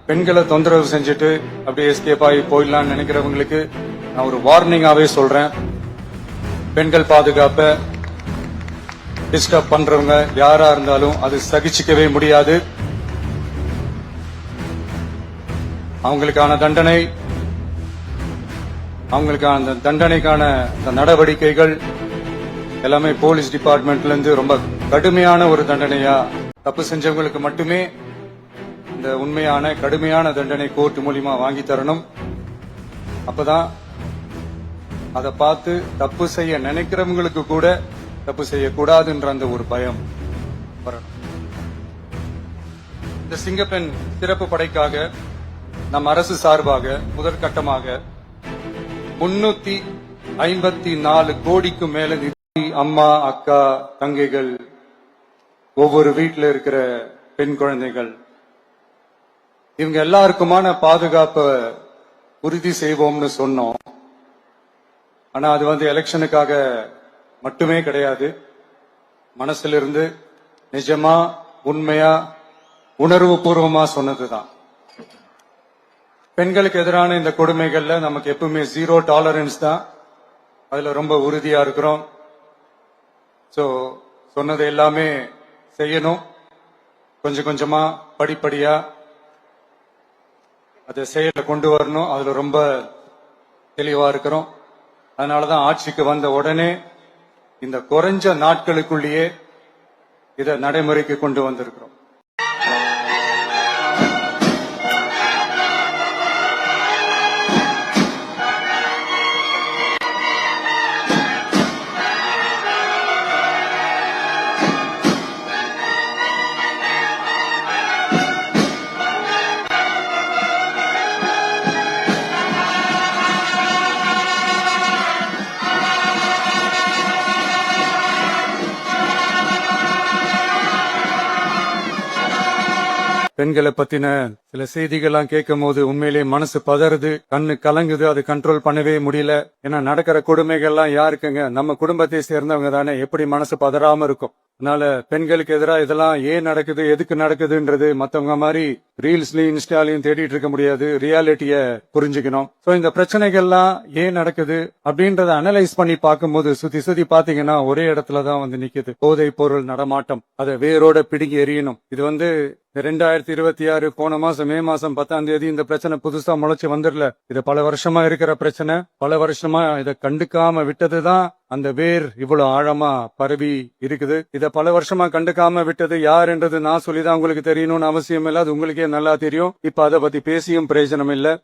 பெண்களை தொந்தரவு செஞ்சுட்டு அப்படியே எஸ்கேப் ஆகி போயிடலாம்னு நினைக்கிறவங்களுக்கு நான் ஒரு வார்னிங்காவே சொல்றேன். பெண்கள் பாதுகாப்பை டிஸ்டர்ப் பண்றவங்க யாரா இருந்தாலும் அது சகிச்சுக்கவே முடியாது. அவங்களுக்கான தண்டனைக்கான நடவடிக்கைகள் எல்லாமே போலீஸ் டிபார்ட்மெண்ட்ல இருந்து ரொம்ப கடுமையான ஒரு தண்டனையா, தப்பு செஞ்சவங்களுக்கு மட்டுமே இந்த உண்மையான கடுமையான தண்டனை கோர்ட் மூலியமா வாங்கி தரணும். அப்பதான் அதை பார்த்து தப்பு செய்ய நினைக்கிறவங்களுக்கு கூட தப்பு செய்யக்கூடாதுன்ற அந்த ஒரு பயம் வரணும். இந்த சிங்கப்பெண் சிறப்பு படைக்காக நம் அரசு சார்பாக முதற்கட்டமாக 354 கோடிக்கும் மேல நிதி அம்மா, அக்கா, தங்கைகள், ஒவ்வொரு வீட்டில் இருக்கிற பெண் குழந்தைகள், இவங்க எல்லாருக்குமான பாதுகாப்பை உறுதி செய்வோம்னு சொன்னோம். ஆனா அது எலெக்ஷனுக்காக மட்டுமே கிடையாது. மனசுல இருந்து நிஜமா உண்மையா உணர்வு பூர்வமா சொன்னதுதான். பெண்களுக்கு எதிரான இந்த கொடுமைகள்ல நமக்கு எப்பவுமே 0 டாலரன்ஸ் தான். அதுல ரொம்ப உறுதியா இருக்கிறோம். சோ சொன்னது எல்லாமே செய்யணும். கொஞ்சம் கொஞ்சமா படிப்படியா அதை செயல கொண்டு வரணும். அதுல ரொம்ப தெளிவா இருக்கிறோம். அதனாலதான் ஆட்சிக்கு வந்த உடனே இந்த குறைஞ்ச நாட்களுக்குள்ளேயே இதை நடைமுறைக்கு கொண்டு வந்திருக்கிறோம். பெண்களை பத்தின சில செய்திகள்லாம் கேட்கும் போது உண்மையிலேயே மனசு பதறுது, கண்ணு கலங்குது. அது கண்ட்ரோல் பண்ணவே முடியல. ஏன்னா நடக்கிற கொடுமைகள்லாம் யாருக்குங்க? நம்ம குடும்பத்தை சேர்ந்தவங்க தானே. எப்படி மனசு பதறாம இருக்கும்? அதனால பெண்களுக்கு எதிராக இதெல்லாம் ஏன் நடக்குது, எதுக்கு நடக்குதுன்றது மத்தவங்க மாதிரி ரீல்ஸ்லயும் இன்ஸ்டாலையும் தேடிட்டு இருக்க முடியாது. ரியாலிட்டிய புரிஞ்சுக்கணும். சோ இந்த பிரச்சனைகள்லாம் ஏன் நடக்குது அப்படின்றத அனலைஸ் பண்ணி பார்க்கும்போது சுத்தி பாத்தீங்கன்னா ஒரே இடத்துலதான் நிக்குது. போதை பொருள் நடமாட்டம். அதை வேரோட பிடுங்கி எறியணும். இது 2026 போன மாசம் மே மாசம் 10ஆம் தேதி இந்த பிரச்சனை புதுசா முளைச்சு வந்துடல. இது பல வருஷமா இருக்கிற பிரச்சனை. பல வருஷமா இதை கண்டுக்காம விட்டதுதான் அந்த வேர் இவ்வளவு ஆழமா பரவி இருக்குது. இத பல வருஷமா கண்டுக்காம விட்டது யாருன்றது நான் சொல்லிதான் உங்களுக்கு தெரியணும்னு அவசியம் இல்ல. அது உங்களுக்கே நல்லா தெரியும். இப்ப அதை பத்தி பேசியும் பிரயோஜனம் இல்ல.